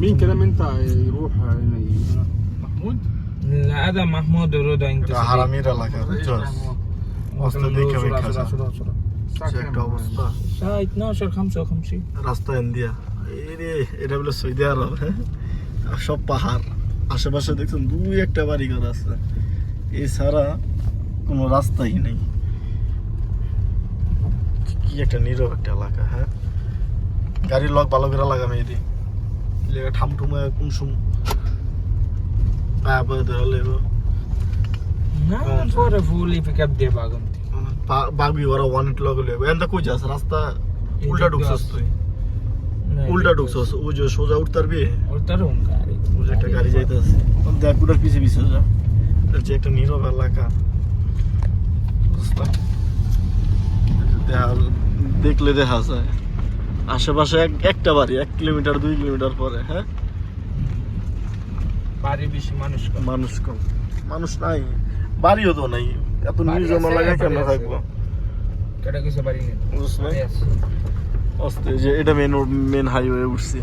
مين كلام انت يروح محمود؟ لا هذا محمود ورضا انت হারামির এলাকা বুঝছো অস্ত দেখে আমি খাসা একটা অবস্থা الساعة 12:55 রাস্তা ইন্ডিয়া এটা বলে সৌদি আরব আর সব পাহাড় আশেপাশে দেখছেন দুই একটা বাড়ি ঘর আছে এছাড়া কোনো রাস্তাই নেই কি একটা নীরব একটা এলাকা হ্যাঁ গাড়ির লক ভালো করে লাগামে এটি লেগে ঠামঠুমায় কোন সুম আবার ধরে লেগো না পরে ফুলি পিকআপ দিয়ে বাগন বাগবি ওরা ওয়ান ইট লগ লেগো এন্ড কই যাস রাস্তা উল্টা ঢুকছস তুই উল্টা ঢুকছস ও যে সোজা উঠতারবি উঠতারুম গাড়ি ও যে একটা গাড়ি যাইতাছে দেখ পুরো পিছে পিছে যা এটা যে একটা নীরব এলাকা দেখলে দেখা যায় আশেপাশে একটা বাড়ি 1 কিলোমিটার 2 কিলোমিটার পরে হ্যাঁ বাড়ি বেশি মানুষ কম মানুষ নাই বাড়িও তো নাই এত নির্জন এলাকা কেন থাকবো কেডা কিছু বাড়ি নেই অস্তে যে এটা মেন হাইওয়ে উঠছে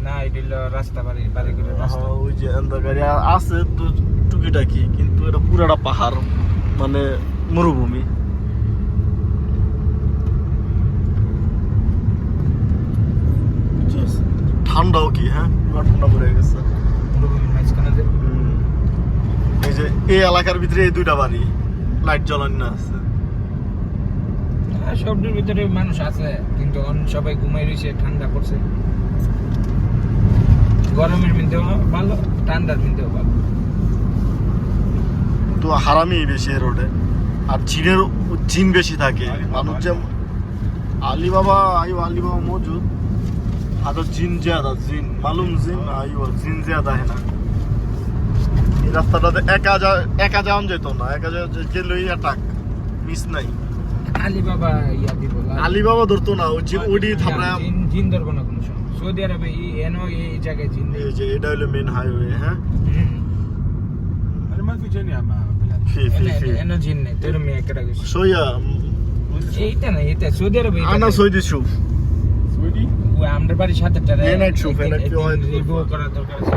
না এটা রাস্তা বাড়ি করে রাস্তা ওই যে এন্দা গাড়ি আছে তো টুকিটাকি কিন্তু এটা পুরাটা পাহাড় মানে মরুভূমি ঠান্ডাও কি হ্যাঁ পুরো ঠান্ডা পড়ে গেছে এই যে এই এলাকার ভিতরে এই দুইটা বাড়ি লাইট জ্বালানো না আছে সবটির ভিতরে মানুষ আছে কিন্তু সবাই ঘুমাই রয়েছে ঠান্ডা পড়ছে গরমের মধ্যেও ভালো ঠান্ডার মধ্যেও ভালো তো হারামি বেশি রোডে আর জিন বেশি থাকে মানুষ যে আলিবাবা মজুদ আদর জিন জ্যাদা জিন মালুম জিন জিন জ্যাদা है ना এই রাস্তাটাতে একা যাওয়া যেত না একা গেলেই অ্যাটাক মিস নাই আলিবাবা ধরতো না ওডি থাপড়া জিন ধরবো না কোনো সময় সৌদি আরবে এই জায়গায় জিন এই যে এটা হলো মেন হাইওয়ে হ্যাঁ انا ما في جني مع في انا জিন নেই তোর মেয়ে একটা গেছে شويه এইটা না এটা সৌদি আরবে انا سويدي شوف سويدي ও আমাদের বাড়ির সাথে هناك شوف هناك في وايد রিভিউ করার দরকার আছে